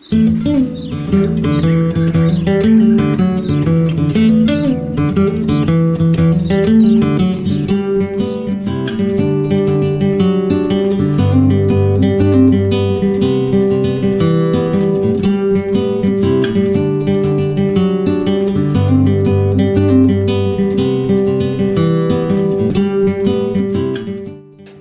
The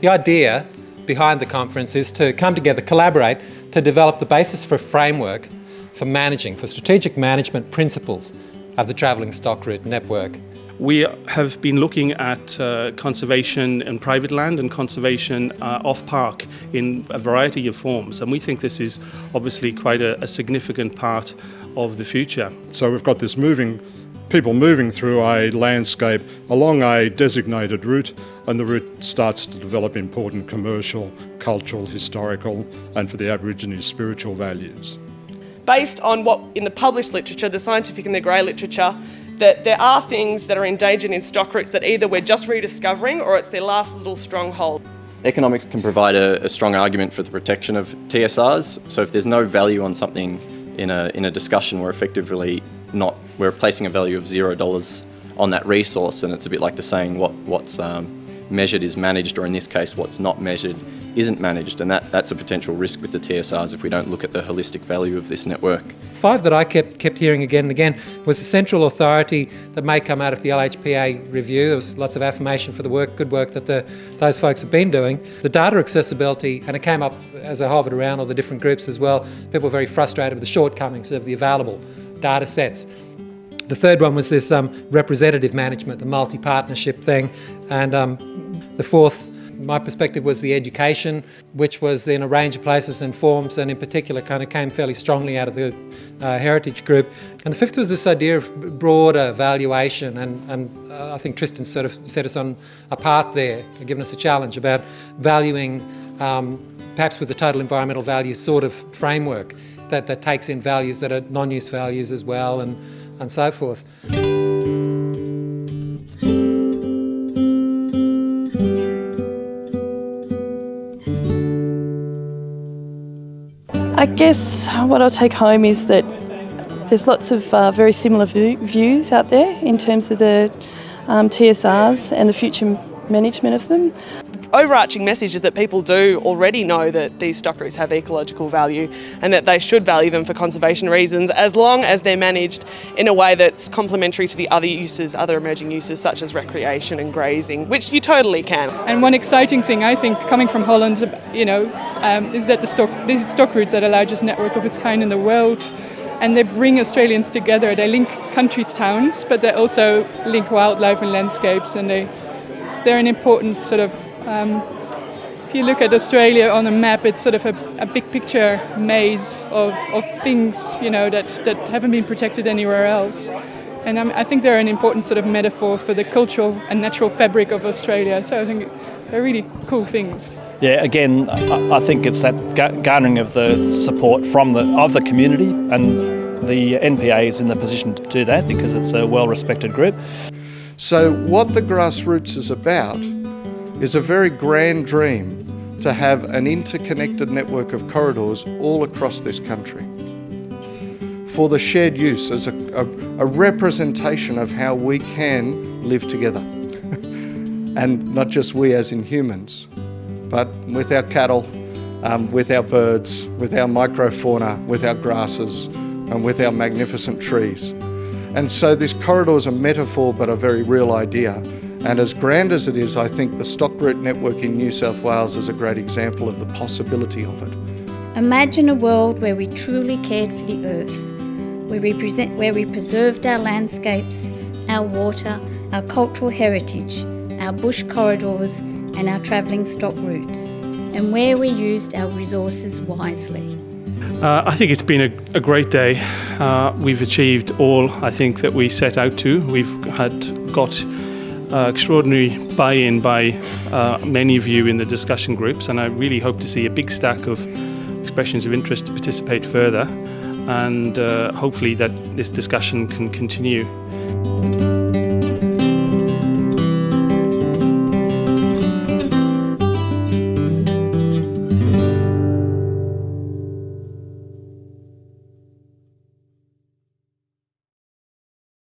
idea behind the conference is to come together, collaborate, to develop the basis for a framework for managing, for strategic management principles of the travelling stock route network. We have been looking at conservation in private land and conservation off-park in a variety of forms, and we think this is obviously quite a significant part of the future. So we've got this people moving through a landscape along a designated route, and the route starts to develop important commercial, cultural, historical, and for the Aborigines, spiritual values. Based on what in the published literature, the scientific and the grey literature, that there are things that are endangered in stock routes that either we're just rediscovering or it's their last little stronghold. Economics can provide a strong argument for the protection of TSRs, so if there's no value on something in a discussion, we're placing a value of $0 on that resource, and it's a bit like the saying what's measured is managed, or in this case what's not measured isn't managed, and that's a potential risk with the TSRs if we don't look at the holistic value of this network. 5 that I kept hearing again and again was the central authority that may come out of the LHPA review. There was lots of affirmation for the good work that those folks have been doing. The data accessibility, and it came up as I hovered around all the different groups as well. People were very frustrated with the shortcomings of the available data sets. The third one was this representative management, the multi-partnership thing. And the fourth, my perspective, was the education, which was in a range of places and forms, and in particular kind of came fairly strongly out of the heritage group. And the fifth was this idea of broader valuation, and I think Tristan sort of set us on a path there, giving us a challenge about valuing, perhaps with the total environmental values sort of framework that takes in values that are non-use values as well, and so forth. I guess what I'll take home is that there's lots of very similar views out there in terms of the TSRs and the future management of them. Overarching message is that people do already know that these stock routes have ecological value and that they should value them for conservation reasons, as long as they're managed in a way that's complementary to the other emerging uses such as recreation and grazing, which you totally can. And one exciting thing, I think, coming from Holland, is that these stock routes are the largest network of its kind in the world, and they bring Australians together. They link country towns, but they also link wildlife and landscapes, and they're an important sort of. If you look at Australia on a map, it's sort of a big picture maze of things, that haven't been protected anywhere else. And I think they're an important sort of metaphor for the cultural and natural fabric of Australia. So I think they're really cool things. Yeah, again, I think it's that garnering of the support of the community, and the NPA is in the position to do that because it's a well-respected group. So what the grassroots is about is a very grand dream to have an interconnected network of corridors all across this country for the shared use as a representation of how we can live together. And not just we as in humans, but with our cattle, with our birds, with our microfauna, with our grasses, and with our magnificent trees. And so this corridor is a metaphor, but a very real idea. And as grand as it is, I think the stock route network in New South Wales is a great example of the possibility of it. Imagine a world where we truly cared for the earth, where we preserved our landscapes, our water, our cultural heritage, our bush corridors and our travelling stock routes, and where we used our resources wisely. I think it's been a great day. We've achieved all I think that we set out to. We've got extraordinary buy-in by many of you in the discussion groups, and I really hope to see a big stack of expressions of interest to participate further, and hopefully that this discussion can continue.